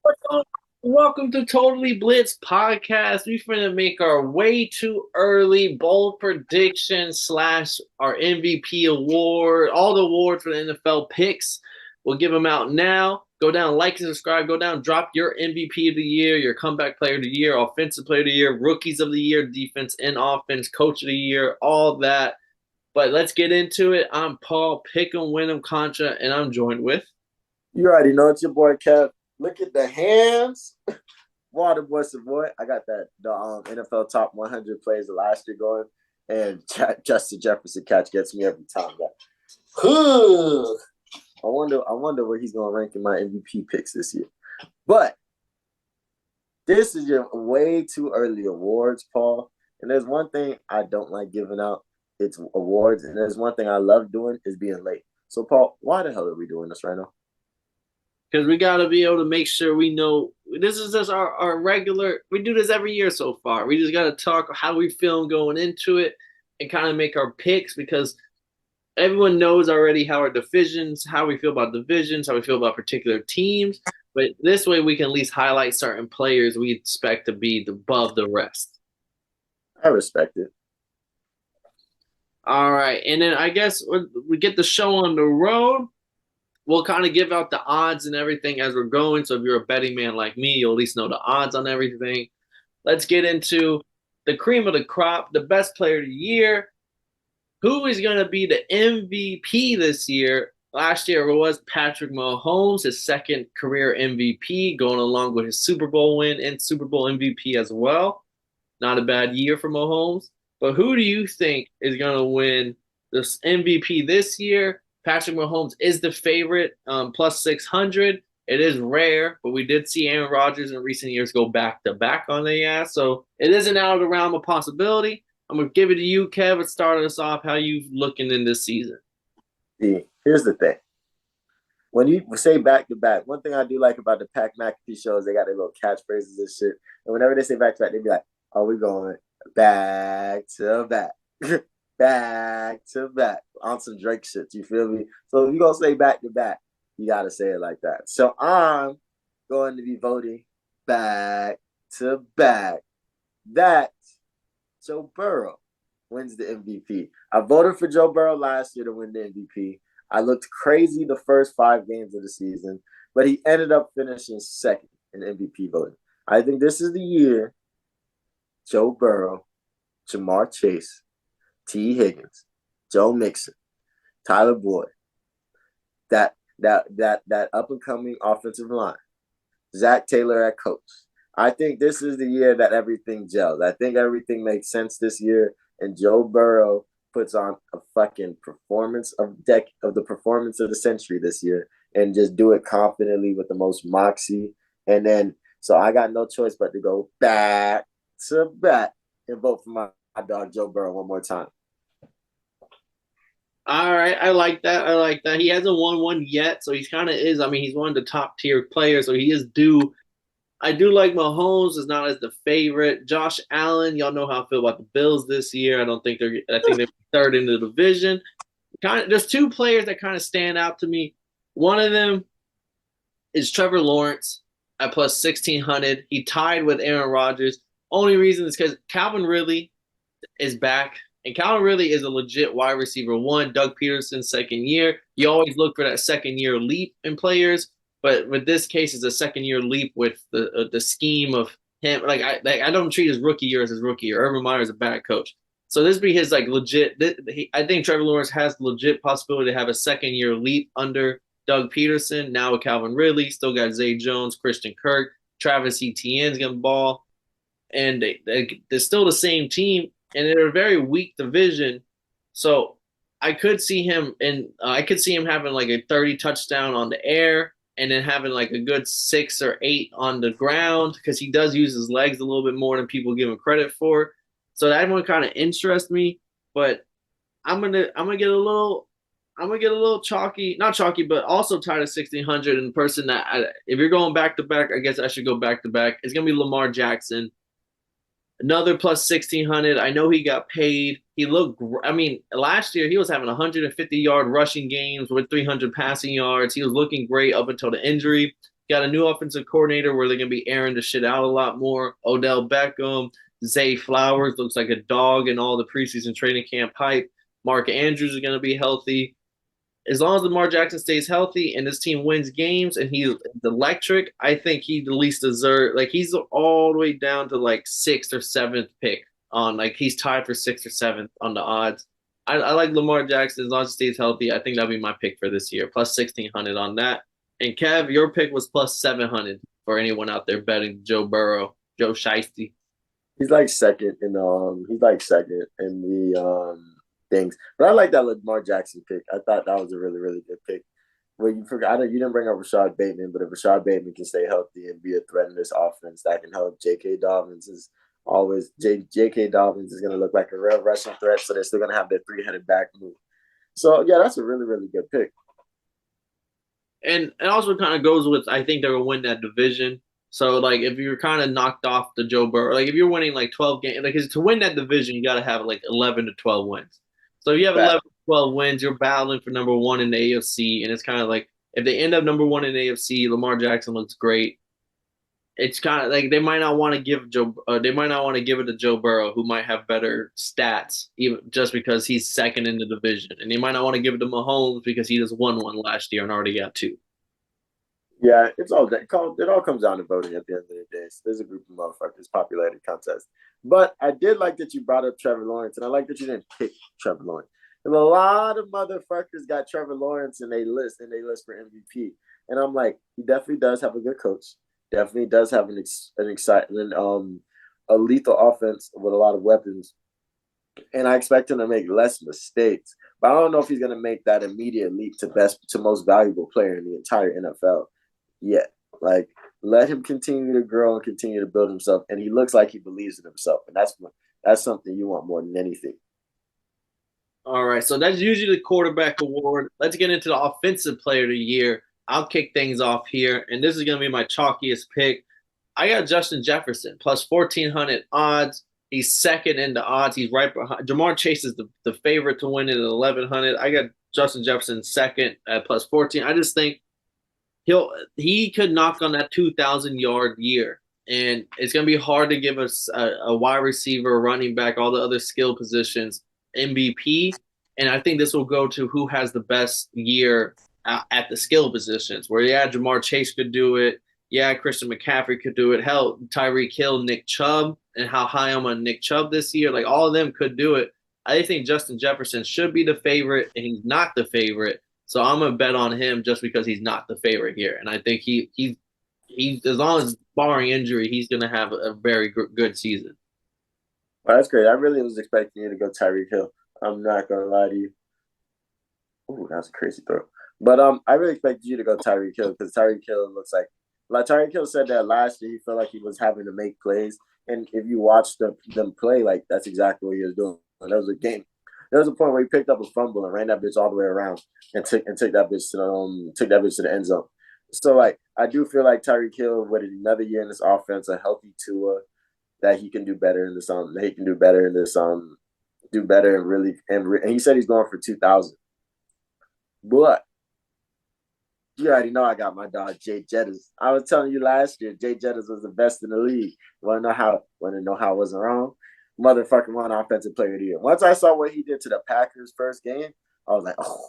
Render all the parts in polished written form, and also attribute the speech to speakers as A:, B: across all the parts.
A: What's up? Welcome to Totally Blitz podcast. We finna make our way too early bold prediction slash our MVP award, all the awards for the NFL picks. We'll give them out now. Go down, like and subscribe. Go down, drop your MVP of the year, your comeback player of the year, offensive player of the year, rookies of the year, defense and offense, coach of the year, all that. But let's get into it. I'm Paul Pick'em, Win'em Contra, and I'm joined with.
B: You already know it's your boy Kev. Look at the hands. Water boy, boy. I got the NFL top 100 plays of last year going, and Justin Jefferson catch gets me every time. I wonder where he's gonna rank in my MVP picks this year. But this is your way too early awards, Paul. And there's one thing I don't like giving out. It's awards, and there's one thing I love doing is being late. So, Paul, why the hell are we doing this right now?
A: Because we got to be able to make sure we know this is just our regular. We do this every year so far. We just got to talk how we feel going into it and kind of make our picks because everyone knows already how our divisions, how we feel about divisions, how we feel about particular teams. But this way we can at least highlight certain players we expect to be above the rest.
B: I respect it.
A: All right. And then I guess we get the show on the road. We'll kind of give out the odds and everything as we're going. So if you're a betting man like me, you'll at least know the odds on everything. Let's get into the cream of the crop, the best player of the year. Who is going to be the MVP this year? Last year it was Patrick Mahomes, his second career MVP, going along with his Super Bowl win and Super Bowl MVP as well. Not a bad year for Mahomes. But who do you think is going to win this MVP this year? Patrick Mahomes is the favorite, plus 600. It is rare, but we did see Aaron Rodgers in recent years go back to back on the ass. So it isn't out of the realm of possibility. I'm going to give it to you, Kev, and start us off. How you looking in this season?
B: See, here's the thing. When you say back to back, one thing I do like about the Pac McAfee shows, they got their little catchphrases and shit. And whenever they say back to back, they be like, "Oh, we going back to back." Back to back on some Drake shit. You feel me? So if you're gonna say back to back, you gotta say it like that. So I'm going to be voting back to back that Joe Burrow wins the MVP. I voted for Joe Burrow last year to win the MVP. I looked crazy the first 5 games of the season, but he ended up finishing second in MVP voting. I think this is the year Joe Burrow, Jamar Chase, T. Higgins, Joe Mixon, Tyler Boyd, that up and coming offensive line, Zach Taylor at coach. I think this is the year that everything gels. I think everything makes sense this year, and Joe Burrow puts on a fucking performance of the performance of the century this year, and just do it confidently with the most moxie. And then, so I got no choice but to go back to back and vote for my dog Joe Burrow one more time.
A: All right, I like that. I like that. He hasn't won one yet, so he's kind of is. I mean, he's one of the top tier players, so he is due. I do like Mahomes is not as the favorite. Josh Allen, y'all know how I feel about the Bills this year. I don't think they're. I think they're third in the division. Kind of, there's two players that kind of stand out to me. One of them is Trevor Lawrence at plus 1,600. He tied with Aaron Rodgers. Only reason is because Calvin Ridley is back. And Calvin Ridley is a legit wide receiver one. Doug Peterson's second year. You always look for that second year leap in players. But with this case, it's a second year leap with the scheme of him. I don't treat his rookie year as his rookie year. Urban Meyer is a bad coach. So this be his like legit. I think Trevor Lawrence has legit possibility to have a second year leap under Doug Peterson. Now with Calvin Ridley, still got Zay Jones, Christian Kirk, Travis Etienne's gonna ball, and they're still the same team, and they're a very weak division. So I could see him having like a 30 touchdown on the air and then having like a good 6 or 8 on the ground because he does use his legs a little bit more than people give him credit for. So that one kind of interests me, but I'm gonna get a little chalky, not chalky, but also tied at 1,600. And the person if you're going back to back, I guess I should go back to back. It's gonna be Lamar Jackson. Another plus 1,600. I know he got paid. He looked, I mean, last year he was having 150-yard rushing games with 300 passing yards. He was looking great up until the injury. Got a new offensive coordinator where they're gonna be airing the shit out a lot more. Odell Beckham, Zay Flowers looks like a dog in all the preseason training camp hype. Mark Andrews is gonna be healthy. As long as Lamar Jackson stays healthy and this team wins games and he's electric, I think he the least deserve. Like he's all the way down to like sixth or seventh pick on like he's tied for sixth or seventh on the odds. I like Lamar Jackson as long as he stays healthy. I think that'll be my pick for this year, plus 1,600 on that. And Kev, your pick was plus 700 for anyone out there betting Joe Burrow, Joe Shiesty.
B: He's like second in the things. But I like that Lamar Jackson pick. I thought that was a really, really good pick. Well, you forgot. I know you didn't bring up Rashad Bateman, but if Rashad Bateman can stay healthy and be a threat in this offense, that can help. J.K. Dobbins is always J.K. Dobbins is going to look like a real rushing threat, so they're still going to have their three-headed back move. So yeah, that's a really, really good pick.
A: And it also kind of goes with I think they're gonna win that division. So like if you're kind of knocked off the Joe Burrow, like if you're winning like 12 games, like to win that division, you got to have like 11 to 12 wins. So if you have 11 to 12 wins, you're battling for number one in the AFC, and it's kind of like if they end up number one in the AFC, Lamar Jackson looks great. It's kind of like they might not want to give they might not want to give it to Joe Burrow, who might have better stats, even just because he's second in the division, and they might not want to give it to Mahomes because he just won one last year and already got two.
B: Yeah, it's all that. It all comes down to voting at the end of the day. So there's a group of motherfuckers popularity contest. But I did like that you brought up Trevor Lawrence, and I like that you didn't pick Trevor Lawrence. And a lot of motherfuckers got Trevor Lawrence in their list, for MVP. And I'm like, he definitely does have a good coach. Definitely does have an exciting, a lethal offense with a lot of weapons. And I expect him to make less mistakes. But I don't know if he's going to make that immediate leap to most valuable player in the entire NFL yet. Like, let him continue to grow and continue to build himself. And he looks like he believes in himself. And that's something you want more than anything.
A: All right, so that's usually the quarterback award. Let's get into the offensive player of the year. I'll kick things off here, and this is going to be my chalkiest pick. I got Justin Jefferson, plus 1,400 odds. He's second in the odds. He's right behind. Jamar Chase is the favorite to win it at 1,100. I got Justin Jefferson second at plus 14. I just think he could knock on that 2,000-yard year, and it's going to be hard to give us a wide receiver, running back, all the other skill positions MVP. And I think this will go to who has the best year at the skill positions. Where Jamar Chase could do it. Yeah, Christian McCaffrey could do it. Hell, Tyreek Hill, Nick Chubb, and how high I'm on Nick Chubb this year. Like all of them could do it. I think Justin Jefferson should be the favorite, and he's not the favorite. So I'm gonna bet on him just because he's not the favorite here. And I think he as long as barring injury, he's gonna have a very good season.
B: Well, that's great. I really was expecting you to go Tyreek Hill. I'm not gonna lie to you. Ooh, that's a crazy throw. But I really expected you to go Tyreek Hill because Tyreek Hill looks like Tyreek Hill said that last year he felt like he was having to make plays. And if you watch them play, like that's exactly what he was doing. And there was a game. There was a point where he picked up a fumble and ran that bitch all the way around and took that bitch to the end zone. So like I do feel like Tyreek Hill with another year in this offense, a healthy Tua, that he can do better in this he can do better in this do better and really and he said he's going for 2,000. But you already know I got my dog Jay Jettis. I was telling you last year Jay Jettis was the best in the league. Want to know how I wasn't wrong? Motherfucking won offensive player of the year. Once I saw what he did to the Packers first game, I was like, oh,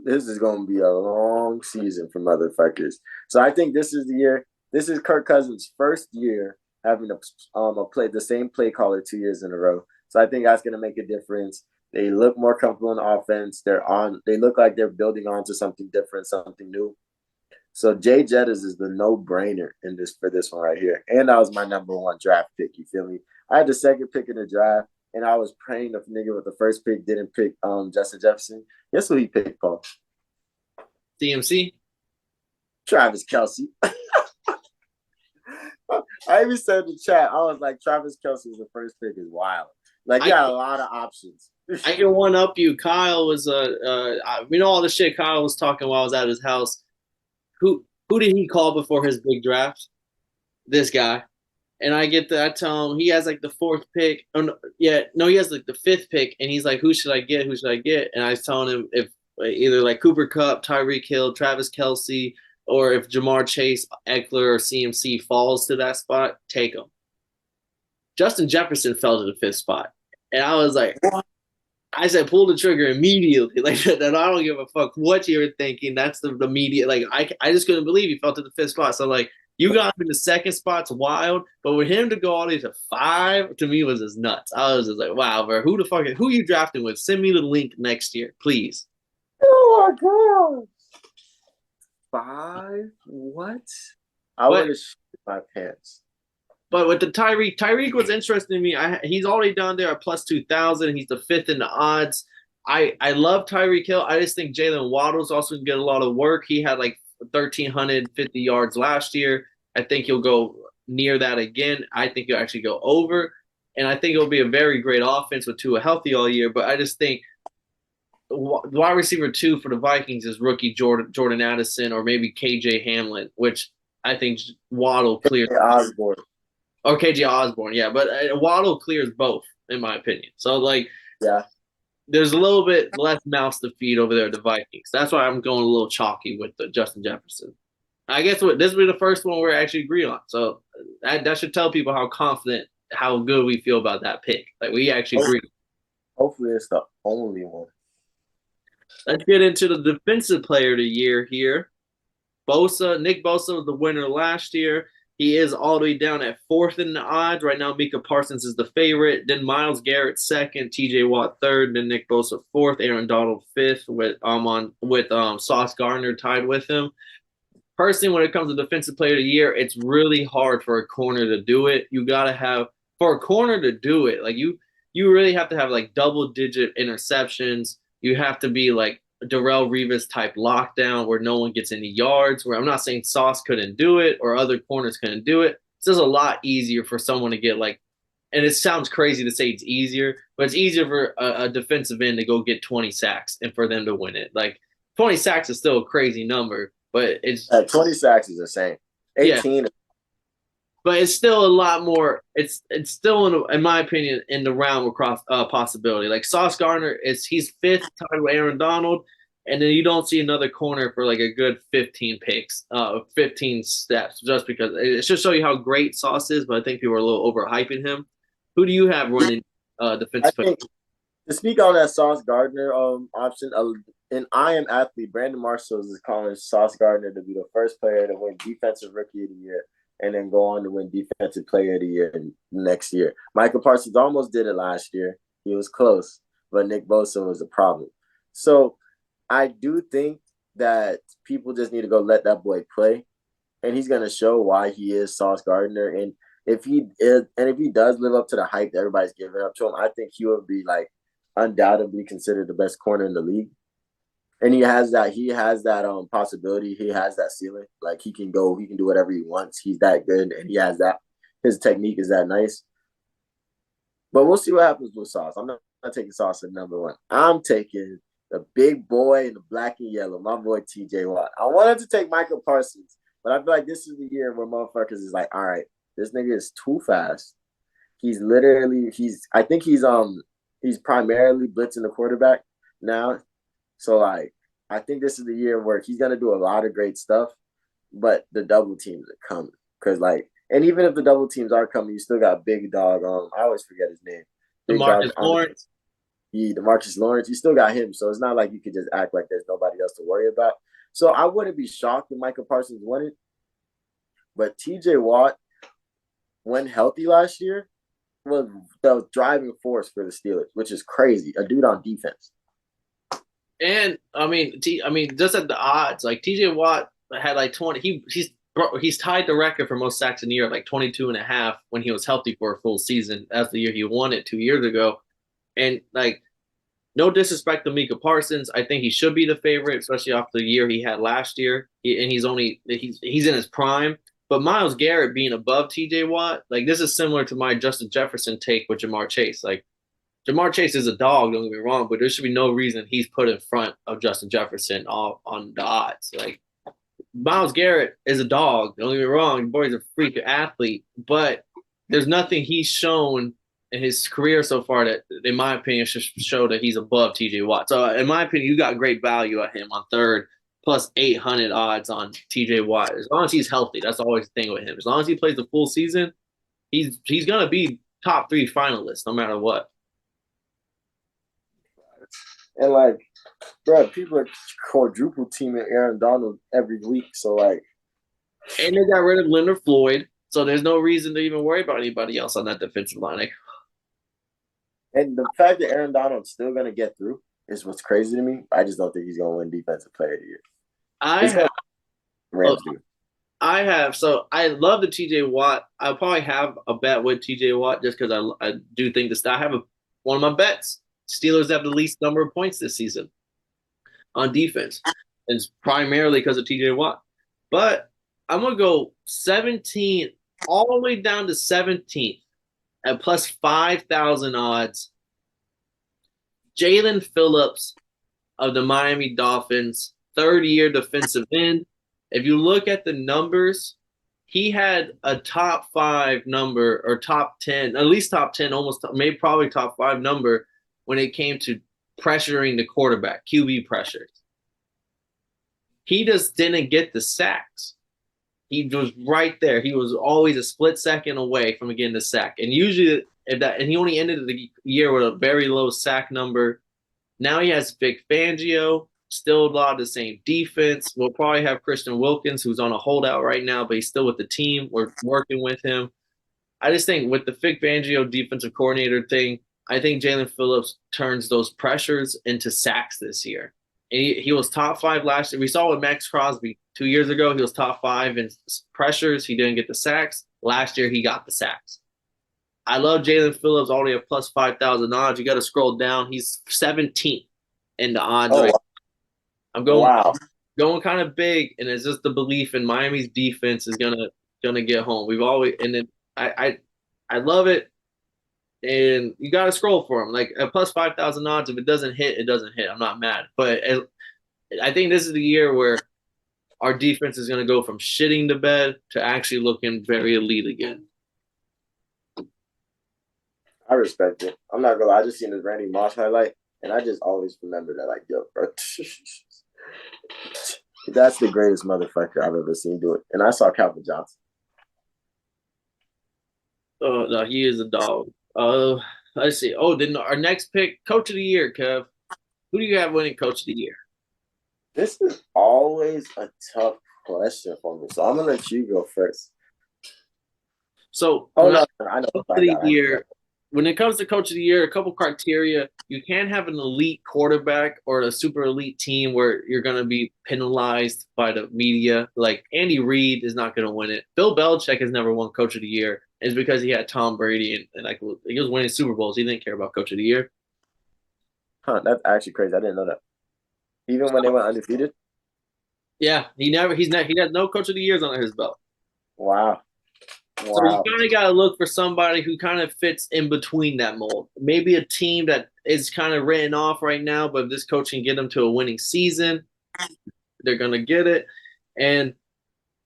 B: this is going to be a long season for motherfuckers. So I think this is the year. This is Kirk Cousins' first year having to play the same play caller 2 years in a row. So I think that's going to make a difference. They look more comfortable in offense. They look like they're building onto something different, something new. So Jay Jettis is the no-brainer for this one right here. And that was my number one draft pick, you feel me? I had the second pick in the draft, and I was praying the nigga with the first pick didn't pick Justin Jefferson. Guess who he picked, Paul?
A: CMC?
B: Travis Kelce. I even said in the chat, I was like, Travis Kelce was the first pick is wild. Like, you got a lot of options.
A: I can one up you. Kyle was we know all the shit Kyle was talking while I was at his house. Who did he call before his big draft? This guy. And I tell him he has like the fourth pick. Oh, no, he has like the fifth pick, and he's like, who should I get? And I was telling him if either like Cooper Kupp, Tyreek Hill, Travis Kelce, or if Jamar Chase, Eckler, or CMC falls to that spot, take him. Justin Jefferson fell to the fifth spot. And I was like, I said, pull the trigger immediately. Like that, I don't give a fuck what you were thinking. That's the media. Like I just couldn't believe he fell to the fifth spot. So like you got him in the second spot's wild, but with him to go all the way to 5 to me was just nuts. I was just like, wow, bro, who you drafting with? Send me the link next year, please.
B: Oh my god. 5? What? I would have shit my pants.
A: But with the Tyreek was interesting to me. He's already down there at plus 2,000. He's the 5th in the odds. I love Tyreek Hill. I just think Jalen Waddle's also going to get a lot of work. He had like 1,350 yards last year. I think he'll go near that again. I think he'll actually go over. And I think it'll be a very great offense with Tua healthy all year. But I just think wide receiver 2 for the Vikings is rookie Jordan Addison or maybe KJ Hamlin, which I think Waddle clears.
B: Osborne.
A: Or KJ Osborne, yeah. But Waddle clears both, in my opinion. So, like,
B: yeah,
A: there's a little bit less mouths to feed over there at the Vikings. That's why I'm going a little chalky with the Justin Jefferson. I guess this will be the first one we actually agree on. So that should tell people how confident, how good we feel about that pick. Like, we actually agree.
B: Hopefully it's the only one.
A: Let's get into the defensive player of the year here. Nick Bosa was the winner last year. He is all the way down at 4th in the odds. Right now, Micah Parsons is the favorite. Then Myles Garrett 2nd, TJ Watt 3rd, then Nick Bosa 4th, Aaron Donald 5th with Sauce Gardner tied with him. Personally, when it comes to defensive player of the year, it's really hard for a corner to do it. You gotta have for a corner to do it, like you really have to have like double-digit interceptions. You have to be like Darrelle Revis type lockdown where no one gets any yards, where I'm not saying Sauce couldn't do it or other corners couldn't do it. It's just a lot easier for someone to get like, and it sounds crazy to say it's easier, but it's easier for a defensive end to go get 20 sacks and for them to win it. Like 20 sacks is still a crazy number, but it's
B: 20 sacks is insane. 18.
A: Yeah. But it's still a lot more. It's still, in my opinion, in the realm of possibility. Like Sauce Gardner he's 5th tied with Aaron Donald, and then you don't see another corner for like a good 15 picks, 15 steps, just because it should show you how great Sauce is. But I think people are a little overhyping him. Who do you have running defensive player?
B: To speak on that Sauce Gardner option, an I Am Athlete, Brandon Marshall is calling Sauce Gardner to be the first player to win Defensive Rookie of the Year and then go on to win Defensive Player of the Year next year. Micah Parsons almost did it last year. He was close, but Nick Bosa was a problem. So I do think that people just need to go let that boy play, and he's going to show why he is Sauce Gardner. And if he does live up to the hype that everybody's giving up to him, I think he will be like undoubtedly considered the best corner in the league. And he has that possibility. He has that ceiling. Like he can do whatever he wants. He's that good, and he has that. His technique is that nice. But we'll see what happens with Sauce. I'm not taking Sauce at number 1. I'm taking the big boy in the black and yellow, my boy TJ Watt. I wanted to take Michael Parsons, but I feel like this is the year where motherfuckers is like, all right, this nigga is too fast. I think he's primarily blitzing the quarterback now. So, like, I think this is the year where he's going to do a lot of great stuff, but the double teams are coming. Because, like, and even if the double teams are coming, you still got big dog. I always forget his name.
A: DeMarcus Lawrence.
B: Yeah, DeMarcus Lawrence. You still got him. So, it's not like you could just act like there's nobody else to worry about. So, I wouldn't be shocked if Michael Parsons won it. But TJ Watt, when healthy last year, was the driving force for the Steelers, which is crazy. A dude on defense.
A: And I mean, just at the odds, like TJ Watt had like 20. He's tied the record for most sacks in the year, like 22.5 when he was healthy for a full season. That's the year he won it 2 years ago. And like, no disrespect to Micah Parsons, I think he should be the favorite, especially after the year he had last year. He's in his prime. But Myles Garrett being above TJ Watt, like this is similar to my Justin Jefferson take with Jamar Chase. Like Jamar Chase is a dog, don't get me wrong, but there should be no reason he's put in front of Justin Jefferson on the odds. Like Myles Garrett is a dog, don't get me wrong. The boy's a freak athlete, but there's nothing he's shown in his career so far that, in my opinion, should show that he's above TJ Watt. So, in my opinion, you got great value at him on 3rd. plus 800 odds on TJ Watt. As long as he's healthy, that's always the thing with him. As long as he plays the full season, he's gonna be top 3 finalist no matter what.
B: And like, bro, people are quadruple teaming Aaron Donald every week. So like,
A: and they got rid of Leonard Floyd, so there's no reason to even worry about anybody else on that defensive line. Like,
B: and the fact that Aaron Donald's still gonna get through is what's crazy to me. I just don't think he's gonna win Defensive Player of the Year.
A: I have,
B: Rams do.
A: I have. So I love the TJ Watt. I'll probably have a bet with TJ Watt just because I do think this. I have one of my bets. Steelers have the least number of points this season on defense. And it's primarily because of TJ Watt. But I'm going to go 17 all the way down to 17th at plus 5,000 odds. Jalen Phillips of the Miami Dolphins, third-year defensive end. If you look at the numbers, he had a top 5 number or top 10, at least top 10, almost maybe probably top 5 number when it came to pressuring the quarterback, QB pressures. He just didn't get the sacks. He was right there. He was always a split second away from getting the sack. And usually, and he only ended the year with a very low sack number. Now he has Vic Fangio, still a lot of the same defense. We'll probably have Christian Wilkins, who's on a holdout right now, but he's still with the team. We're working with him. I just think with the Vic Fangio defensive coordinator thing, I think Jalen Phillips turns those pressures into sacks this year. And he was top 5 last year. We saw with Max Crosby 2 years ago. He was top 5 in pressures. He didn't get the sacks. Last year, he got the sacks. I love Jalen Phillips already at plus 5,000 odds. You got to scroll down. He's 17th in the odds.
B: Oh,
A: right.
B: Wow.
A: I'm going kind of big, and it's just the belief in Miami's defense is gonna get home. We've always, and then I love it. And you got to scroll for him. Like at plus 5,000 odds, if it doesn't hit, it doesn't hit. I'm not mad. But I think this is the year where our defense is going to go from shitting the bed to actually looking very elite again.
B: I respect it. I'm not gonna lie. I just seen this Randy Moss highlight, and I just always remember that. Like, yo, bro, that's the greatest motherfucker I've ever seen do it. And I saw Calvin Johnson.
A: Oh no, he is a dog. Let's see. Oh, then our next pick, Coach of the Year, Kev. Who do you have winning Coach of the Year?
B: This is always a tough question for me, so I'm gonna let you go first.
A: So,
B: I know.
A: Coach of the Year. When it comes to Coach of the Year, a couple criteria. You can't have an elite quarterback or a super elite team where you're going to be penalized by the media. Like Andy Reid is not going to win it. Bill Belichick has never won Coach of the Year. It's because he had Tom Brady and like he was winning Super Bowls. He didn't care about Coach of the Year.
B: Huh, that's actually crazy. I didn't know that. Even when they went undefeated?
A: Yeah, he has no Coach of the Years under his belt.
B: Wow.
A: So you kind of got to look for somebody who kind of fits in between that mold. Maybe a team that is kind of written off right now, but if this coach can get them to a winning season, they're going to get it. And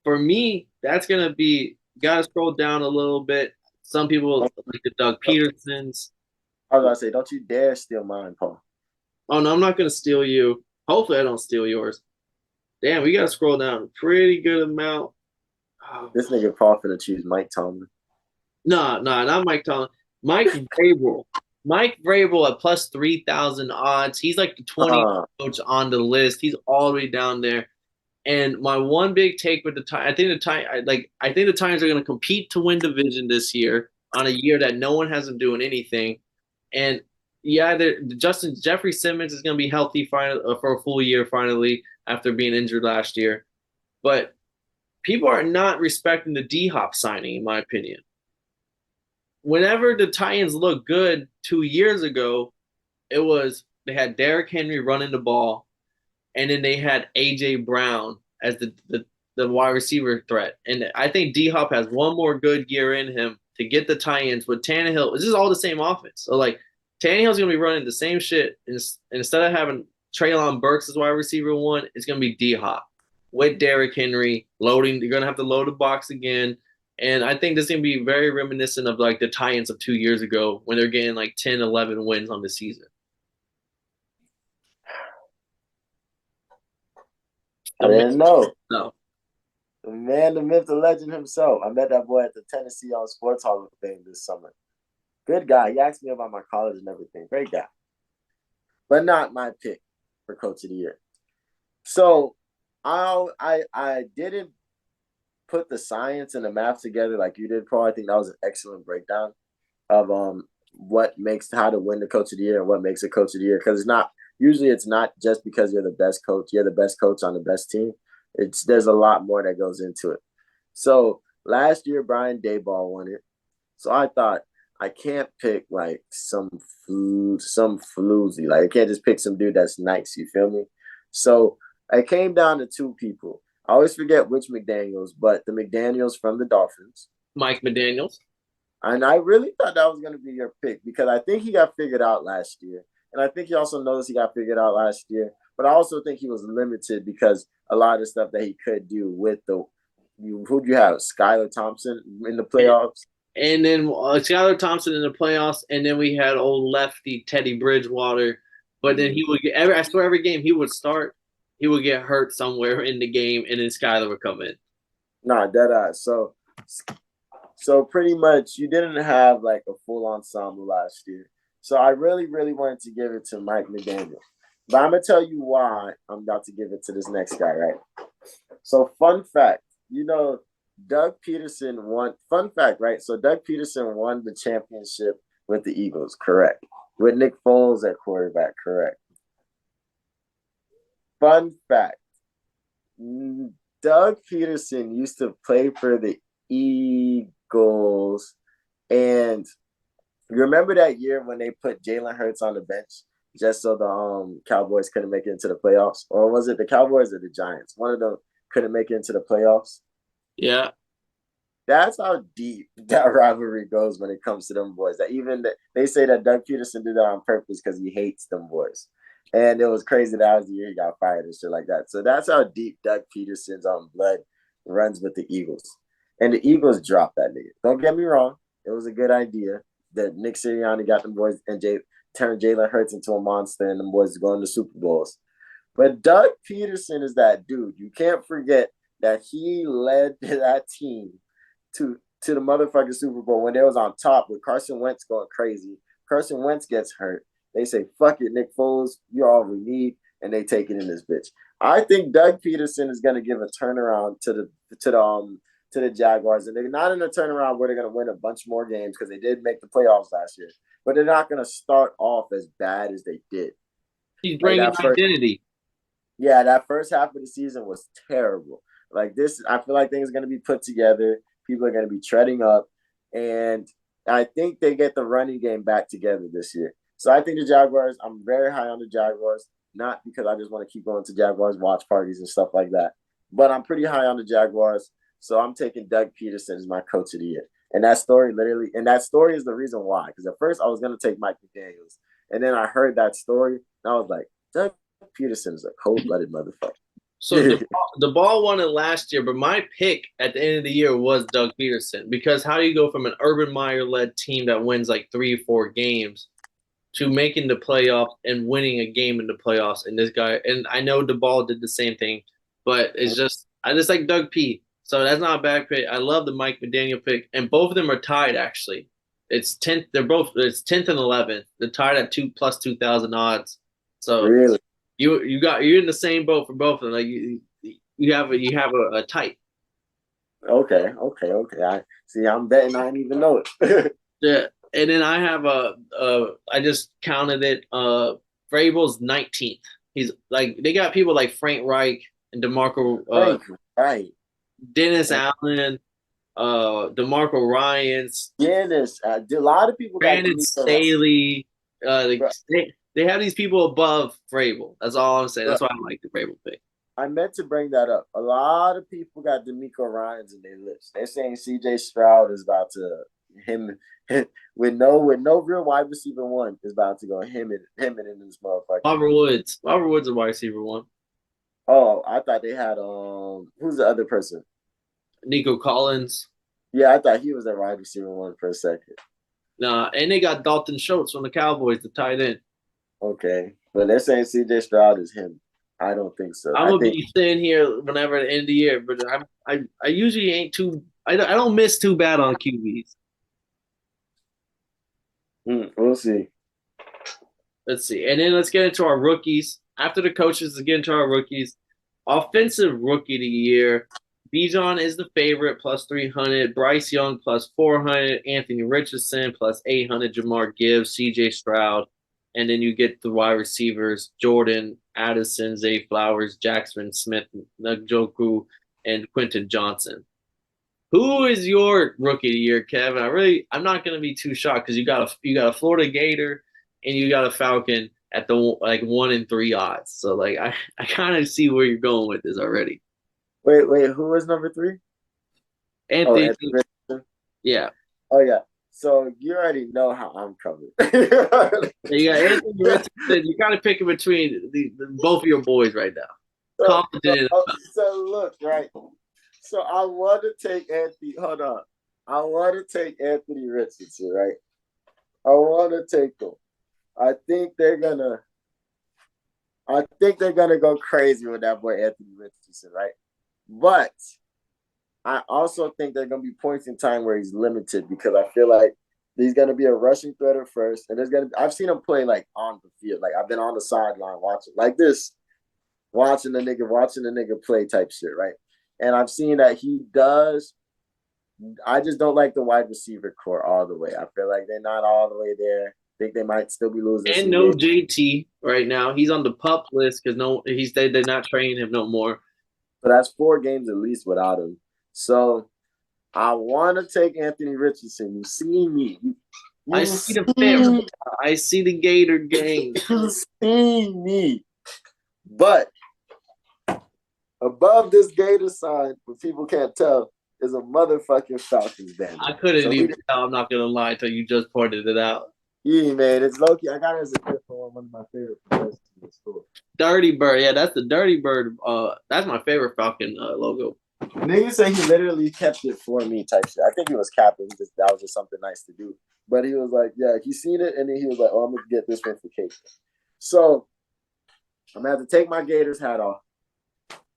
A: for me, that's going to be – got to scroll down a little bit. Some people like the Doug Petersons.
B: I was going to say, don't you dare steal mine, Paul.
A: Oh, no, I'm not going to steal you. Hopefully I don't steal yours. Damn, we got to scroll down a pretty good amount.
B: This nigga Paul finna choose Mike Tomlin.
A: No, not Mike Tomlin. Mike Vrabel. Mike Vrabel at plus 3,000 odds. He's like the 20th coach on the list. He's all the way down there. And my one big take with the Titans, I think the Titans are going to compete to win division this year on a year that no one has them doing anything. And yeah, Jeffrey Simmons is going to be healthy for a full year finally after being injured last year. But people are not respecting the D-Hop signing, in my opinion. Whenever the Titans looked good 2 years ago, it was they had Derrick Henry running the ball, and then they had A.J. Brown as the wide receiver threat. And I think D-Hop has one more good year in him to get the Titans with Tannehill. This is all the same offense. So, like, Tannehill's going to be running the same shit. And instead of having Treylon Burks as wide receiver 1, it's going to be D-Hop with Derrick Henry loading. You're going to have to load the box again. And I think this is going to be very reminiscent of like the Titans of 2 years ago when they're getting like 10, 11 wins on the season.
B: I
A: The man,
B: didn't know.
A: no,
B: The man, the myth, the legend himself. I met that boy at the Tennessee on Sports Hall of Fame this summer. Good guy. He asked me about my college and everything. Great guy. But not my pick for Coach of the Year. So I didn't put the science and the math together like you did, Paul. I think that was an excellent breakdown of what makes how to win the Coach of the Year and what makes a Coach of the Year. Because it's not just because you're the best coach. You're the best coach on the best team. There's a lot more that goes into it. So last year Brian Daboll won it. So I thought I can't pick like some floozy. Like I can't just pick some dude that's nice. You feel me? So I came down to two people. I always forget which McDaniels, but the McDaniels from the Dolphins.
A: Mike McDaniels.
B: And I really thought that was going to be your pick because I think he got figured out last year. And I think he also noticed he got figured out last year. But I also think he was limited because a lot of the stuff that he could do with who'd you have? Skylar Thompson in the playoffs?
A: And then Skylar Thompson in the playoffs. And then we had old lefty Teddy Bridgewater. But then he would get I swear every game he would start, he would get hurt somewhere in the game, and then Skylar would come in.
B: Nah, dead eyes. So pretty much you didn't have like a full ensemble last year. So I really, really wanted to give it to Mike McDaniel. But I'm going to tell you why I'm about to give it to this next guy, right? So fun fact, Doug Peterson won. Fun fact, right? So Doug Peterson won the championship with the Eagles, correct? With Nick Foles at quarterback, correct? Fun fact, Doug Peterson used to play for the Eagles. And you remember that year when they put Jalen Hurts on the bench just so the Cowboys couldn't make it into the playoffs? Or was it the Cowboys or the Giants? One of them couldn't make it into the playoffs.
A: Yeah.
B: That's how deep that rivalry goes when it comes to them boys. They say that Doug Peterson did that on purpose because he hates them boys. And it was crazy that was the year he got fired and shit like that. So that's how deep Doug Peterson's blood runs with the Eagles. And the Eagles dropped that nigga. Don't get me wrong. It was a good idea that Nick Sirianni got them boys and turned Jalen Hurts into a monster and them boys going to Super Bowls. But Doug Peterson is that dude. You can't forget that he led that team to the motherfucking Super Bowl when they was on top with Carson Wentz going crazy. Carson Wentz gets hurt. They say, fuck it, Nick Foles, you're all we need, and they take it in this bitch. I think Doug Peterson is going to give a turnaround to the Jaguars, and they're not in a turnaround where they're going to win a bunch more games because they did make the playoffs last year, but they're not going to start off as bad as they did.
A: He's bringing identity.
B: Yeah, that first half of the season was terrible. Like this, I feel like things are going to be put together. People are going to be treading up, and I think they get the running game back together this year. So I think the Jaguars, I'm very high on the Jaguars, not because I just want to keep going to Jaguars watch parties and stuff like that, but I'm pretty high on the Jaguars. So I'm taking Doug Peterson as my coach of the year. And that story is the reason why. Because at first I was going to take Mike McDaniels. And then I heard that story, and I was like, Doug Peterson is a cold-blooded motherfucker.
A: So the ball won it last year, but my pick at the end of the year was Doug Peterson. Because how do you go from an Urban Meyer-led team that wins like 3 or 4 games to making the playoffs and winning a game in the playoffs? And this guy, and I know the ball did the same thing, but I just like Doug P. So that's not a bad pick. I love the Mike McDaniel pick, and both of them are tied actually. It's 10th. It's 10th and 11th. They're tied at 2,000+ odds. So
B: really,
A: you're in the same boat for both of them. Like you have a tight.
B: Okay. I see. I'm betting I didn't even know it.
A: Yeah, and then I have I just counted it. Vrabel's 19th. He's like they got people like Frank Reich and DeMarco.
B: Right.
A: Dennis Allen, DeMarco Ryans.
B: Dennis, a lot of people got
A: Brandon Staley. They have these people above Vrabel. That's all I'm saying. That's why I like the Vrabel pick.
B: I meant to bring that up. A lot of people got DeMeco Ryans in their list. They're saying C.J. Stroud is about to with no real wide receiver one is about to go him and in this motherfucker.
A: Robert Woods is a wide receiver one.
B: Oh, I thought they had who's the other person?
A: Nico Collins.
B: Yeah, I thought he was a wide receiver one for a second.
A: Nah, and they got Dalton Schultz from the Cowboys, the tight end.
B: Okay, but they're saying C.J. Stroud is him. I don't think so.
A: I'm
B: I
A: gonna
B: think
A: be sitting here whenever the end of the year, but I usually ain't too. I don't miss too bad on QBs.
B: we'll see.
A: Let's see, and then let's get into our rookies. After the coaches, let's get into our rookies. Offensive rookie of the year. Bijan is the favorite, plus 300. Bryce Young, plus 400. Anthony Richardson, plus 800. Jamar Gibbs, CJ Stroud. And then you get the wide receivers Jordan, Addison, Zay Flowers, Jackson Smith, Njoku, and Quentin Johnson. Who is your rookie of the year, Kevin? I'm not going to be too shocked because you got a Florida Gator and you got a Falcon at the like 1 in 3 odds. So like I kind of see where you're going with this already.
B: Wait. Who was number 3? Oh,
A: Anthony,
B: Anthony Richardson.
A: yeah.
B: Oh yeah. So you already know how I'm coming.
A: You got Anthony Richardson. You got to pick it between both of your boys right now. Confident.
B: So look, right. So I want to take Anthony. Hold on. I want to take Anthony Richardson, right? I want to take him. I think they're gonna go crazy with that boy Anthony Richardson, right? But I also think there are gonna be points in time where he's limited because I feel like he's gonna be a rushing threat at first, and I've seen him play like on the field, like I've been on the sideline watching like this, watching the nigga play type shit, right? And I've seen that he does. I just don't like the wide receiver core all the way. I feel like they're not all the way there. I think they might still be losing.
A: And no JT right now. He's on the pup list because they're not training him no more.
B: So that's 4 games at least without him. So I want to take Anthony Richardson. You see me.
A: I see the fit. I see the Gator game.
B: You see me. But above this Gator sign, what people can't tell, is a motherfucking Falcons banner.
A: I couldn't even tell. I'm not gonna lie until you just pointed it out.
B: Yeah, man, it's low-key. I got it as a gift for one of my favorite players in the store.
A: Dirty Bird, yeah, that's the Dirty Bird. That's my favorite Falcon logo.
B: Nigga say he literally kept it for me type shit. I think he was capping. That was just something nice to do. But he was like, yeah, he seen it, and then he was like, oh, I'm gonna get this one for Kate. So I'm gonna have to take my Gators hat off.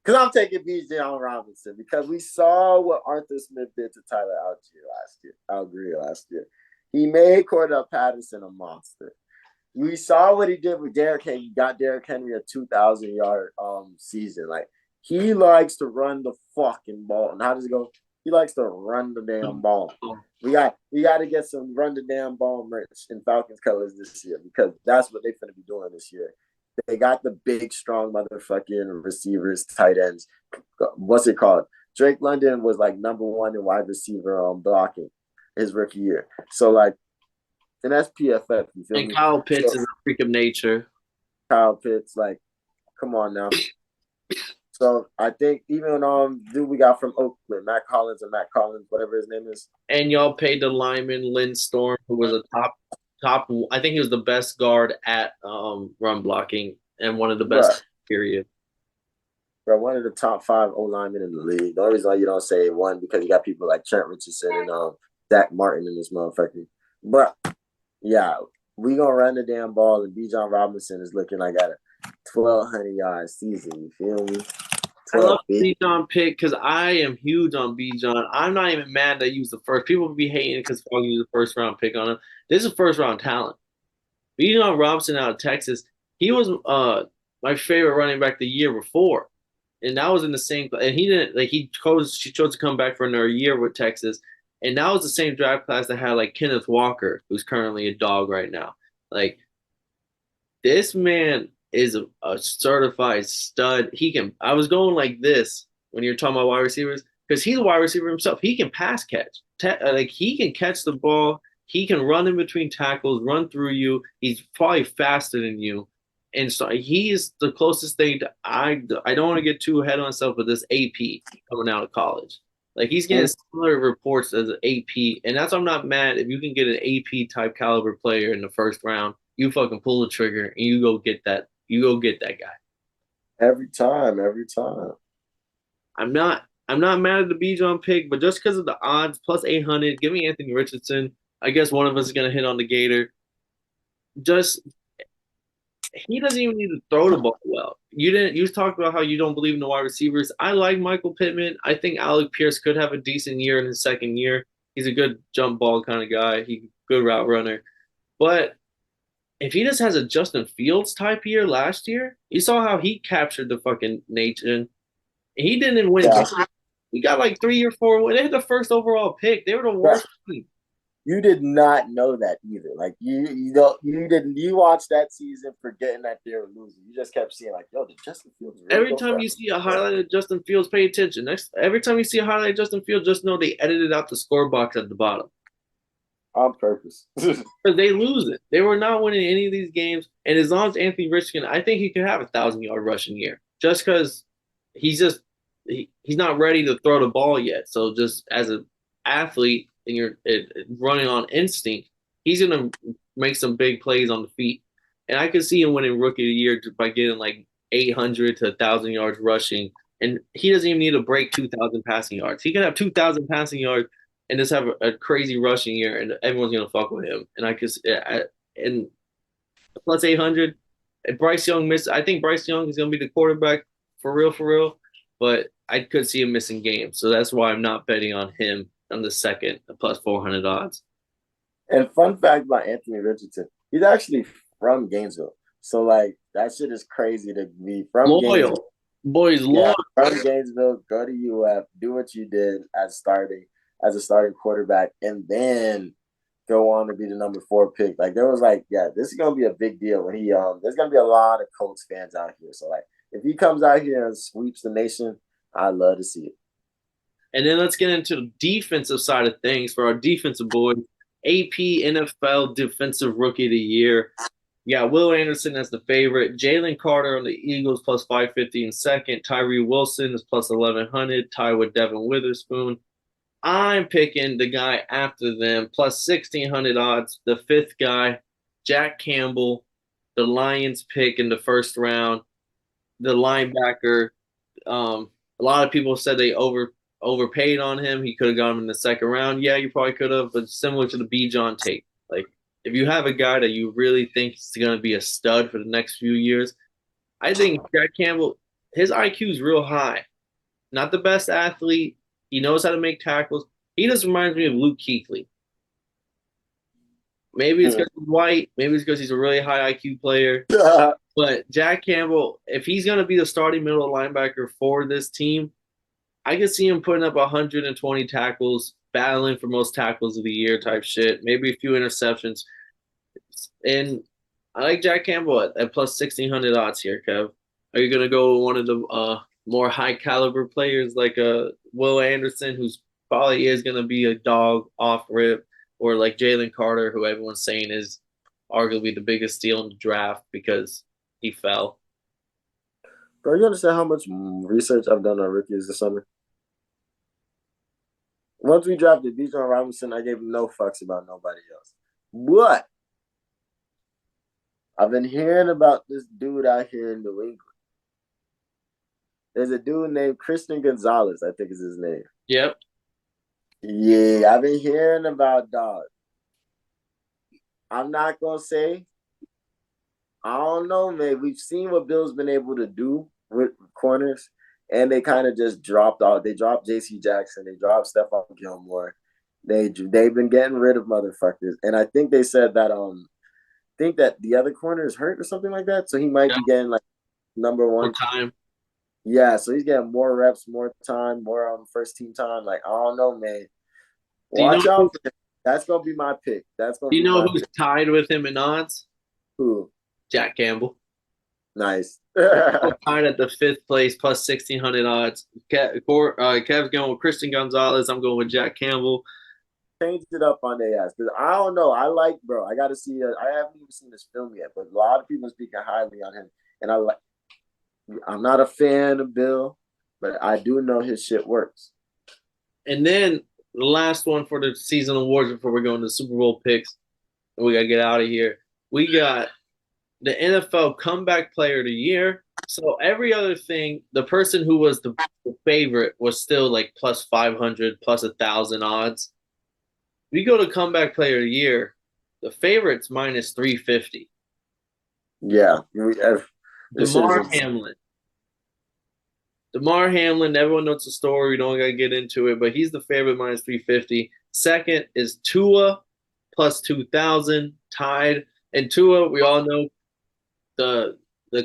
B: Because I'm taking Bijan Robinson because we saw what Arthur Smith did to Tyler Algier last year. He made Cordell Patterson a monster. We saw what he did with Derrick Henry. He got Derrick Henry a 2,000-yard season. Like, he likes to run the fucking ball. And how does it go? He likes to run the damn ball. We got to get some run the damn ball merch in Falcons colors this year because that's what they're going to be doing this year. They got the big, strong motherfucking receivers, tight ends. What's it called? Drake London was like number 1 in wide receiver blocking his rookie year. So like, and that's PFF. You feel me?
A: Kyle Pitts is a freak of nature.
B: Kyle Pitts, like, come on now. So I think even dude we got from Oakland, Matt Collins, whatever his name is.
A: And y'all paid the lineman Lynn Storm, who was a top. I think he was the best guard at run blocking and one of the best. Period.
B: Bro, one of the top 5 O linemen in the league. The only reason why you don't say one because you got people like Trent Richardson and Dak Martin in this motherfucker. But yeah, we gonna run the damn ball, and Bijan Robinson is looking like at a 1,200-yard season. You feel me?
A: I love Bijan pick because I am huge on Bijan. I'm not even mad that he was the first. People would be hating because Foggy used the first round pick on him. This is a first round talent. Bijan Robinson out of Texas. He was my favorite running back the year before, and that was in the same. And he didn't like he chose to come back for another year with Texas, and that was the same draft class that had like Kenneth Walker, who's currently a dog right now. Like this man is a certified stud. I was going like this when you're talking about wide receivers because he's a wide receiver himself. He can pass catch. Like he can catch the ball. He can run in between tackles, run through you. He's probably faster than you. And so he is the closest thing to I don't want to get too ahead of myself with this AP coming out of college. Like he's getting similar reports as an AP. And that's why I'm not mad if you can get an AP type caliber player in the first round. You fucking pull the trigger and you go get that. You go get that guy.
B: Every time.
A: I'm not mad at the Bijan pick, but just because of the odds, plus 800, give me Anthony Richardson. I guess one of us is gonna hit on the Gator. He doesn't even need to throw the ball well. You talked about how you don't believe in the wide receivers. I like Michael Pittman. I think Alec Pierce could have a decent year in his second year. He's a good jump ball kind of guy. He's a good route runner. But if he just has a Justin Fields type year last year, you saw how he captured the fucking nation. He didn't win.
B: Yeah.
A: He got like 3 or 4. They had the first overall pick. They were the
B: But
A: worst team.
B: you did not know that either. Like you don't you didn't you watched that season forgetting that they were losing. You just kept seeing like, yo, did Justin Fields really
A: Every
B: go
A: time
B: for
A: you see a highlight of Justin Fields, pay attention. Every time you see a highlight of Justin Fields, just know they edited out the score box at the bottom.
B: on purpose?
A: Because they lose it. They were not winning any of these games. And as long as Anthony Richardson, I think he could have 1,000 yard rushing year. Just because he's not ready to throw the ball yet. So just as an athlete and you're running on instinct, he's gonna make some big plays on the feet. And I could see him winning rookie of the year by getting like 800 to 1,000 yards rushing. And he doesn't even need to break 2,000 passing yards. He could have 2,000 passing yards and just have a crazy rushing year, and everyone's gonna fuck with him. And I could and plus 800. If Bryce Young miss, I think Bryce Young is gonna be the quarterback for real, for real. But I could see him missing games, so that's why I'm not betting on him on the second plus 400 odds.
B: And fun fact about Anthony Richardson, he's actually from Gainesville. So like that shit is crazy to be from
A: Loyal,
B: Gainesville.
A: boys,
B: Yeah,
A: loyal.
B: from Gainesville, go to UF, do what you did as a starting quarterback, and then go on to be the number 4 pick. Like there was like, yeah, this is gonna be a big deal when he there's gonna be a lot of Colts fans out here. So like if he comes out here and sweeps the nation, I'd love to see it.
A: And then let's get into the defensive side of things for our defensive boys. AP NFL Defensive Rookie of the Year. Yeah, Will Anderson as the favorite. Jalen Carter on the Eagles plus 550 in second. Tyree Wilson is plus 1,100. Tied with Devin Witherspoon. I'm picking the guy after them plus 1,600 odds. The fifth guy, Jack Campbell, the Lions pick in the first round. The linebacker. A lot of people said they overpaid on him. He could have got him in the second round. Yeah, you probably could have, but similar to the B. John take. Like, if you have a guy that you really think is going to be a stud for the next few years, I think Jack Campbell, his IQ is real high. Not the best athlete. He knows how to make tackles. He just reminds me of Luke Kuechly. Maybe it's because he's white. Maybe it's because he's a really high IQ player. But Jack Campbell, if he's going to be the starting middle linebacker for this team, I could see him putting up 120 tackles, battling for most tackles of the year type shit, maybe a few interceptions. And I like Jack Campbell at plus 1,600 odds here, Kev. Are you going to go with one of the more high caliber players like Will Anderson, who's probably is going to be a dog off rip, or like Jalen Carter, who everyone's saying is arguably the biggest steal in the draft because he fell?
B: Bro, you understand how much research I've done on rookies this summer? Once we drafted Bijan Robinson, I gave no fucks about nobody else. But I've been hearing about this dude out here in New England. There's a dude named Christian Gonzalez, I think is his name.
A: Yep.
B: Yeah, I've been hearing about dog. I'm not gonna say. I don't know, man. We've seen what Bill's been able to do with corners, and they kind of just dropped off. They dropped J.C. Jackson. They dropped Stephon Gilmore. They've been getting rid of motherfuckers, and I think they said that think that the other corner is hurt or something like that, so he might be getting like number one
A: more time.
B: Yeah, so he's getting more reps, more time, more first team time. Like I don't know, man. Watch out for him. That's gonna be my pick. That's gonna.
A: Do you
B: be
A: know
B: my
A: who's
B: pick.
A: tied with him in odds?
B: Who?
A: Jack Campbell.
B: Nice.
A: Tied at the fifth place plus 1,600 odds. Kev's going with Christian Gonzalez. I'm going with Jack Campbell.
B: Changed it up on their ass because I don't know. I like, bro. I got to see. I haven't even seen this film yet, but a lot of people are speaking highly on him, and I like. I'm not a fan of Bill, but I do know his shit works.
A: And then the last one for the season awards before we're going to Super Bowl picks, and we got to get out of here. We got the NFL Comeback Player of the Year. So every other thing, the person who was the favorite was still like plus 500, plus 1,000 odds. We go to Comeback Player of the Year, the favorite's minus 350.
B: Yeah.
A: DeMar Hamlin. DeMar Hamlin, everyone knows the story. We don't got to get into it, but he's the favorite minus 350. Second is Tua plus 2,000, tied. And Tua, we all know the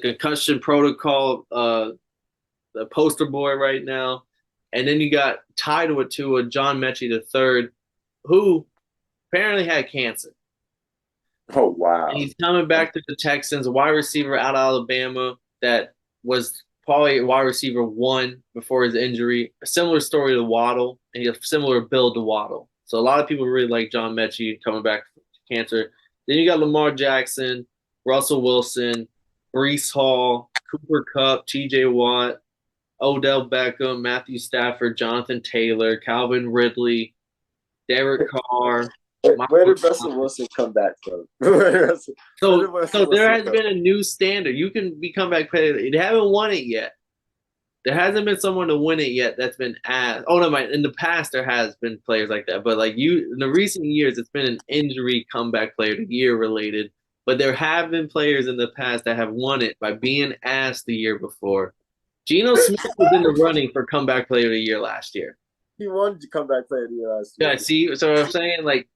A: concussion protocol, the poster boy right now. And then you got tied with Tua, John Mechie the third, who apparently had cancer.
B: Oh wow.
A: And he's coming back to the Texans, a wide receiver out of Alabama that was probably wide receiver one before his injury. A similar story to Waddle, and he has a similar build to Waddle. So a lot of people really like John Mechie coming back from cancer. Then you got Lamar Jackson, Russell Wilson, Brees Hall, Cooper Kupp, T.J. Watt, Odell Beckham, Matthew Stafford, Jonathan Taylor, Calvin Ridley, Derek Carr.
B: Where did Russell Wilson come back from?
A: So there has been a new standard. You can be comeback player. They haven't won it yet. There hasn't been someone to win it yet that's been asked. Oh no, my in the past there has been players like that, but like you in the recent years, it's been an injury comeback player of the year related. But there have been players in the past that have won it by being asked the year before. Geno Smith was in the running for comeback player of the year last year.
B: He wanted to comeback player of the year last year.
A: Yeah, see, so I'm saying like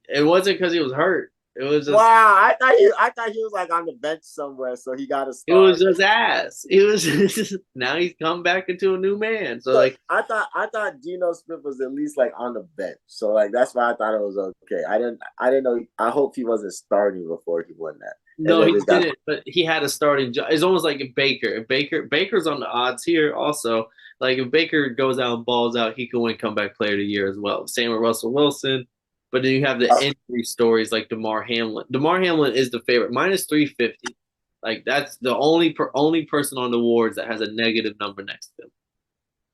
A: it wasn't because he was hurt. It was just
B: wow. I thought he was like on the bench somewhere, so he got a start.
A: It was just ass. It was just, now he's come back into a new man. So like
B: I thought Geno Smith was at least like on the bench. So like that's why I thought it was okay. I didn't know. I hope he wasn't starting before he won that.
A: No, he didn't. But he had a starting job. It's almost like a Baker. Baker's on the odds here also. Like if Baker goes out and balls out, he can win comeback player of the year as well. Same with Russell Wilson. But then you have the injury stories like DeMar Hamlin. DeMar Hamlin is the favorite, minus 350. Like that's the only person on the awards that has a negative number next to him.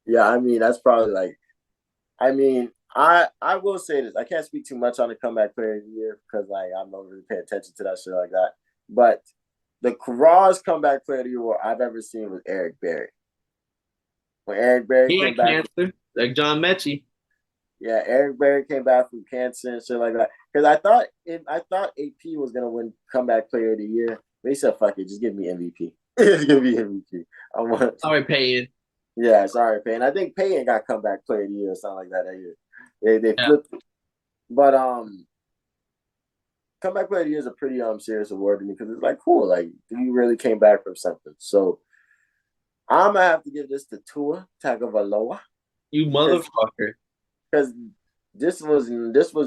B: Yeah, I mean that's probably like. I mean, I will say this. I can't speak too much on the comeback player of the year because like I'm not really paying attention to that shit like that. But the rawest comeback player of the year I've ever seen was Eric Berry. When Eric Berry came back,
A: cancer, like John Mechie.
B: Yeah, Eric Berry came back from cancer and shit like that. Because I thought AP was gonna win comeback player of the year. They said, "Fuck it, just give me MVP. Just give me MVP." I want.
A: Sorry, Payton.
B: Yeah, sorry, Payton. I think Payton got comeback player of the year or something like that year. They flipped it. But comeback player of the year is a pretty serious award to me because it's like cool. Like you really came back from something. So I'm gonna have to give this to Tua Tagovailoa.
A: You motherfucker.
B: Because this was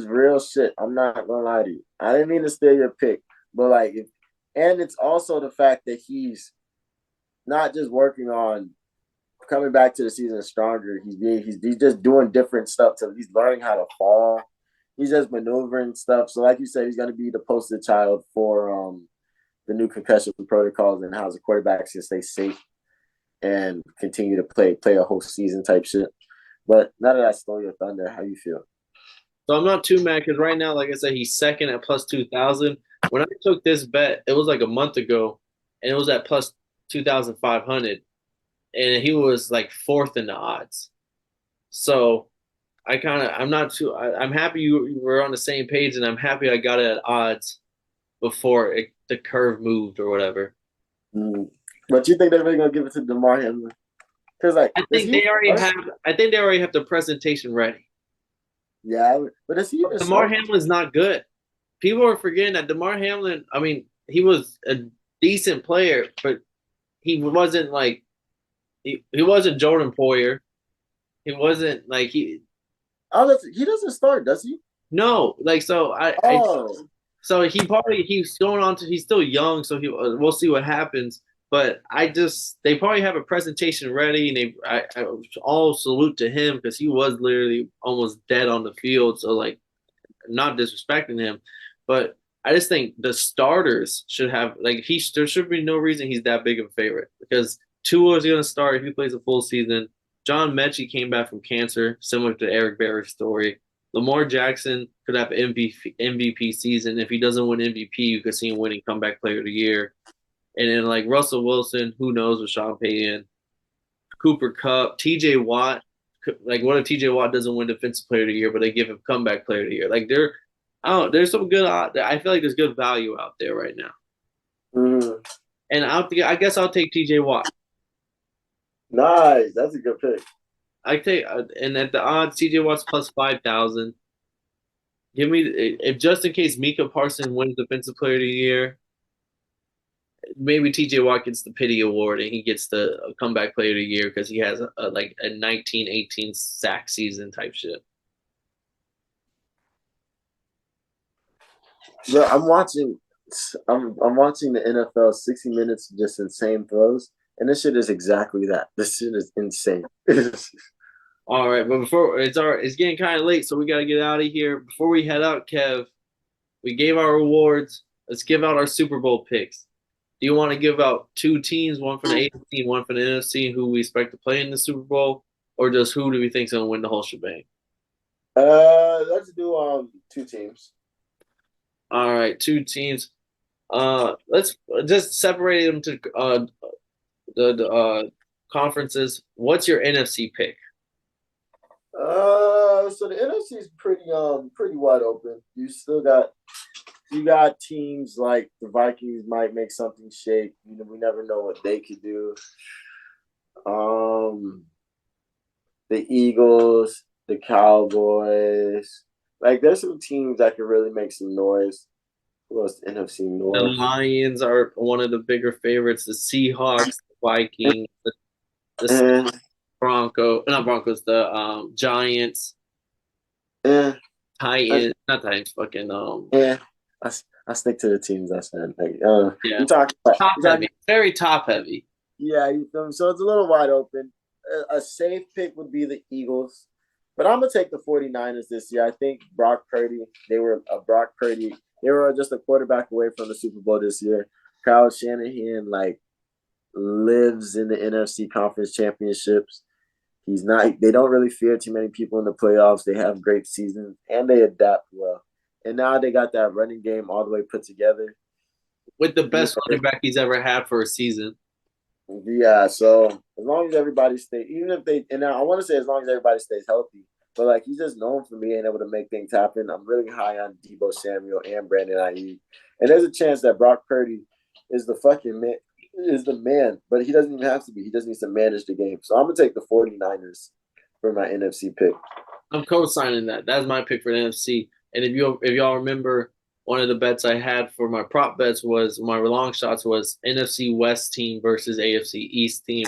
B: real shit. I'm not gonna lie to you. I didn't mean to steal your pick, but like, and it's also the fact that he's not just working on coming back to the season stronger. He's just doing different stuff. So he's learning how to fall. He's just maneuvering stuff. So like you said, he's gonna be the poster child for the new concussion protocols and how the quarterbacks can stay safe and continue to play a whole season type shit. But now that I stole your thunder, how you feel?
A: So I'm not too mad because right now, like I said, he's second at plus 2,000. When I took this bet, it was like a month ago, and it was at plus 2,500, and he was like fourth in the odds. So I'm happy you were on the same page, and I'm happy I got it at odds before the curve moved or whatever.
B: But you think they're really gonna give it to DeMar Hamlin? Because like
A: I think they already have the presentation ready.
B: Yeah, but is he?
A: DeMar Hamlin's not good. People are forgetting that DeMar Hamlin. I mean, he was a decent player, but he wasn't like he wasn't Jordan Poyer. He wasn't like he.
B: Oh, he doesn't start, does he?
A: No, like so so he's going on to he's still young, so we'll see what happens. But they probably have a presentation ready, and I all salute to him because he was literally almost dead on the field. So like, not disrespecting him, but I just think the starters should have like there should be no reason he's that big of a favorite because Tua is going to start if he plays a full season. John Mechie came back from cancer, similar to Eric Berry's story. Lamar Jackson could have an MVP season. If he doesn't win MVP, you could see him winning comeback player of the year. And then like Russell Wilson, who knows with Sean Payton, Cooper Kupp, T.J. Watt. Like what if T.J. Watt doesn't win Defensive Player of the Year, but they give him comeback Player of the Year? Like there's some good. I feel like there's good value out there right now. And I guess I'll take T.J. Watt.
B: Nice. That's a good pick.
A: I take and at the odds, TJ Watt's plus 5,000. Give me if just in case Mika Parsons wins Defensive Player of the Year, maybe TJ Watt gets the pity award and he gets the comeback player of the year because he has like a 19-18 sack season type shit.
B: Yeah, I'm watching the NFL 60 minutes of just insane throws, and this shit is exactly that. This shit is insane.
A: All right, but before it's getting kind of late, so we got to get out of here. Before we head out, Kev, we gave our awards. Let's give out our Super Bowl picks. Do you want to give out two teams, one for the AFC, one for the NFC, who we expect to play in the Super Bowl, or just who do we think is going to win the whole shebang?
B: Let's do two teams.
A: All right, two teams. Let's just separate them to the conferences. What's your NFC pick?
B: So the NFC is pretty wide open. You got teams like the Vikings might make something shake. You know, we never know what they could do. The Eagles, the Cowboys. Like there's some teams that could really make some noise. Who else? NFC
A: The
B: North.
A: Lions are one of the bigger favorites. The Seahawks, the Vikings, the
B: Eh,
A: not Broncos, the Giants,
B: eh, I,
A: Titans, not Titans, fucking
B: eh. I stick to the teams I said. Like,
A: yeah,
B: you talking about
A: top heavy, very top heavy.
B: yeah, you feel me? So it's a little wide open. A safe pick would be the Eagles, but I'm gonna take the 49ers this year. I think Brock Purdy. They were just a quarterback away from the Super Bowl this year. Kyle Shanahan like lives in the NFC Conference Championships. He's not. They don't really fear too many people in the playoffs. They have great seasons and they adapt well. And now they got that running game all the way put together.
A: With the best running back he's ever had for a season.
B: Yeah, so as long as everybody stays, even if they, and I want to say as long as everybody stays healthy, but like he's just known for being able to make things happen. I'm really high on Debo Samuel and Brandon Ayuk, and there's a chance that Brock Purdy is the fucking man, is the man, but he doesn't even have to be. He just needs to manage the game. So I'm gonna take the 49ers for my NFC pick.
A: I'm co-signing that. That's my pick for the NFC. And if y'all remember, one of the bets I had for my prop bets was my long shots was NFC West team versus AFC East team.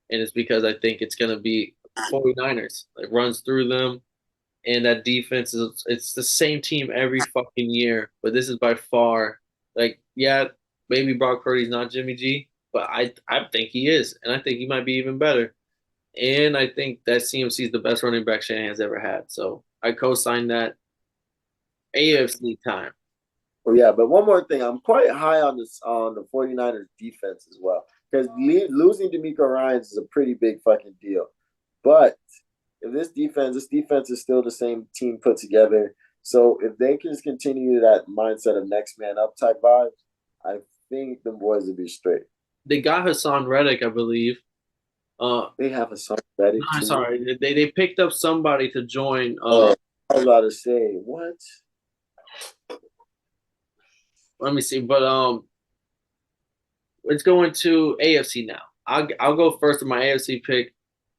A: And it's because I think it's gonna be 49ers. It runs through them. And that defense is it's the same team every fucking year. But this is by far like, yeah, maybe Brock Purdy's not Jimmy G, but I think he is. And I think he might be even better. And I think that CMC is the best running back Shanahan's ever had. So I co-signed that. AFC time.
B: Oh yeah, but one more thing, I'm quite high on the 49ers defense as well because losing D'Amico Ryans is a pretty big fucking deal. But if this defense is still the same team put together. So if they can just continue that mindset of next man up type vibes, I think the boys will be straight.
A: They got Hassan Reddick, I believe.
B: They have a song ready.
A: No, sorry, they picked up somebody to join.
B: I was about to say what?
A: Let me see, but let's go into AFC now. I'll go first with my AFC pick.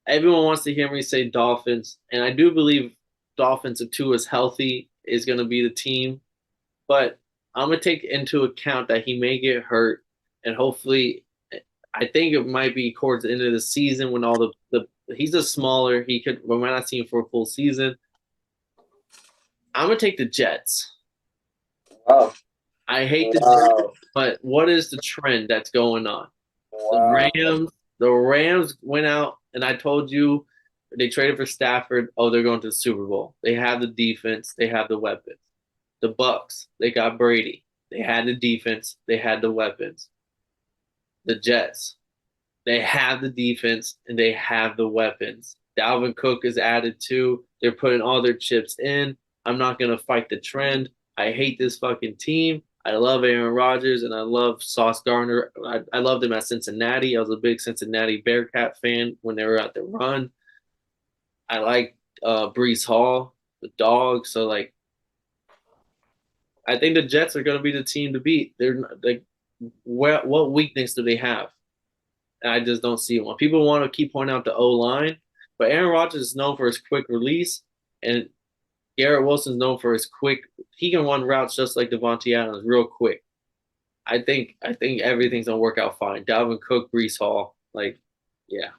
A: Everyone wants to hear me say Dolphins, and I do believe Dolphins if Tua is healthy is going to be the team. But I'm gonna take into account that he may get hurt, and hopefully, I think it might be towards the end of the season when all the he's a smaller. We might not see him for a full season. I'm gonna take the Jets.
B: Wow.
A: I hate the Jets, but what is the trend that's going on?
B: Wow.
A: The Rams went out, and I told you they traded for Stafford. Oh, they're going to the Super Bowl. They have the defense. They have the weapons. The Bucks, they got Brady. They had the defense. They had the weapons. The Jets, they have the defense and they have the weapons. Dalvin Cook is added too. They're putting all their chips in. I'm not gonna fight the trend. I hate this fucking team. I love Aaron Rodgers and I love Sauce Gardner. I loved him at Cincinnati. I was a big Cincinnati Bearcat fan when they were at the run. I like Brees Hall, the dog. So like, I think the Jets are going to be the team to beat. They're like, what weakness do they have? and I just don't see one. People want to keep pointing out the O line, but Aaron Rodgers is known for his quick release, and Garrett Wilson's known for his quick. He can run routes just like Devontae Adams, real quick. I think everything's gonna work out fine. Dalvin Cook, Brees Hall, like, yeah.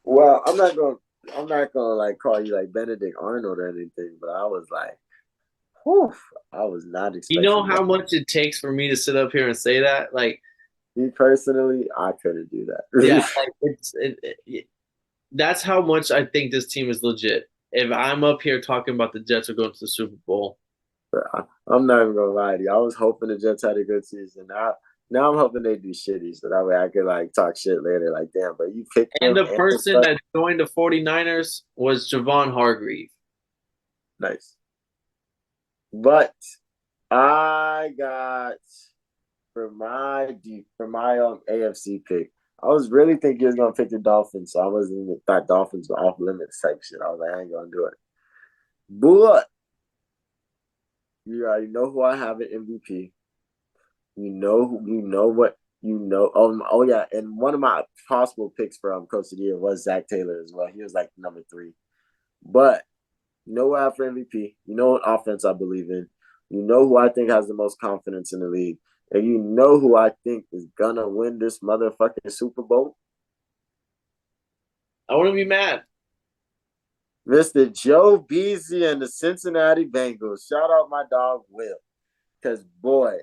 B: Well, I'm not gonna like call you like Benedict Arnold or anything, but I was like, whew, I was not
A: You know
B: expecting that.
A: how much it takes for me to sit up here and say that? Like,
B: Me personally, I couldn't do
A: yeah,
B: that.
A: like that's how much I think this team is legit. If I'm up here talking about the Jets are going to the Super Bowl,
B: I'm not even gonna lie to you. I was hoping the Jets had a good season. Now I'm hoping they do shitty, so that way I could like talk shit later. Like, damn, but you picked
A: and
B: them
A: the
B: and they
A: person
B: suck.
A: that joined the 49ers was Javon Hargrave.
B: Nice. But I got for my AFC pick. I was really thinking he was gonna pick the Dolphins, so I wasn't even thought Dolphins were off limits type shit. I was like, I ain't gonna do it. But you already know who I have at MVP. You know what you know. Oh yeah, and one of my possible picks for Coach of the Year was Zach Taylor as well. He was like number 3. But you know what I have for MVP. You know what offense I believe in. You know who I think has the most confidence in the league. And you know who I think is gonna win this motherfucking Super Bowl?
A: I wouldn't be mad.
B: Mr. Joe Beasley and the Cincinnati Bengals. Shout out my dog Will. Because boy,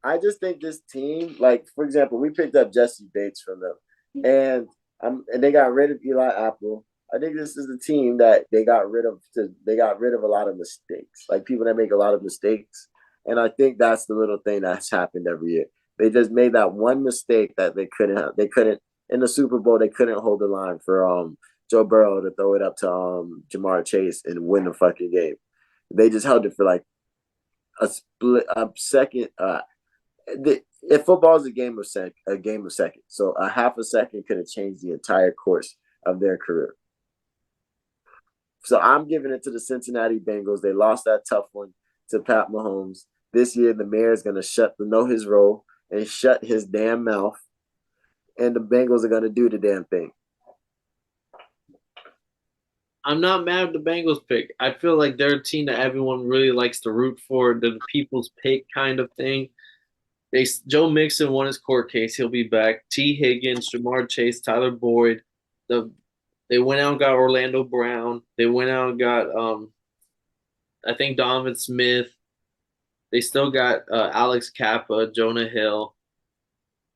B: I just think this team, like for example, we picked up Jesse Bates from them, and they got rid of Eli Apple. I think this is the team that they got rid of. They got rid of a lot of mistakes, like people that make a lot of mistakes, and I think that's the little thing that's happened every year. They just made that one mistake that they couldn't have. They couldn't in the Super Bowl. They couldn't hold the line for Joe Burrow to throw it up to Jamar Chase and win the fucking game. They just held it for like a second. If football is a game of seconds, so a half a second could have changed the entire course of their career. So I'm giving it to the Cincinnati Bengals. They lost that tough one to Pat Mahomes. This year, the mayor is going to know his role and shut his damn mouth, and the Bengals are going to do the damn thing.
A: I'm not mad at the Bengals pick. I feel like they're a team that everyone really likes to root for. They're the people's pick kind of thing. Joe Mixon won his court case. He'll be back. T. Higgins, Jamar Chase, Tyler Boyd. They went out and got Orlando Brown. They went out and got I think Donovan Smith. They still got Alex Kappa, Jonah Hill.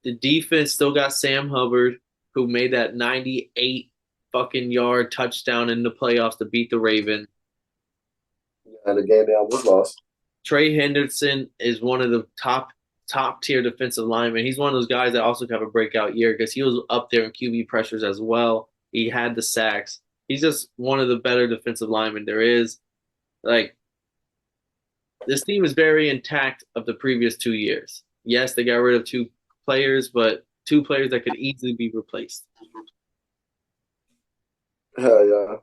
A: The defense still got Sam Hubbard, who made that 98 fucking yard touchdown in the playoffs to beat the Ravens.
B: And the game they almost lost.
A: Trey Henderson is one of the top tier defensive linemen. He's one of those guys that also have a breakout year because he was up there in QB pressures as well. He had the sacks. He's just one of the better defensive linemen there is. Like, this team is very intact of the previous 2 years. Yes, they got rid of 2 players, but 2 players that could easily be replaced.
B: Hell yeah.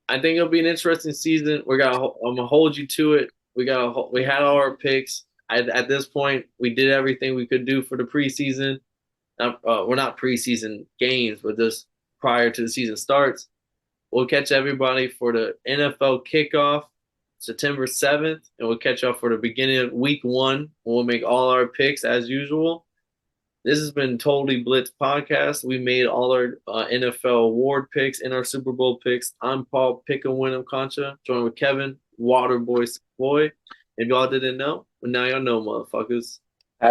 A: I think it'll be an interesting season. I'm gonna hold you to it. We had all our picks. At this point, we did everything we could do for the preseason. We're not preseason games, but just prior to the season starts. We'll catch everybody for the NFL kickoff September 7th, and we'll catch y'all for the beginning of week 1. We'll make all our picks as usual. This has been Totally Blitz Podcast. We made all our NFL award picks and our Super Bowl picks. I'm Paul Pick and Win Concha, joined with Kevin Waterboy Boy. If y'all didn't know, well, now y'all know, motherfuckers.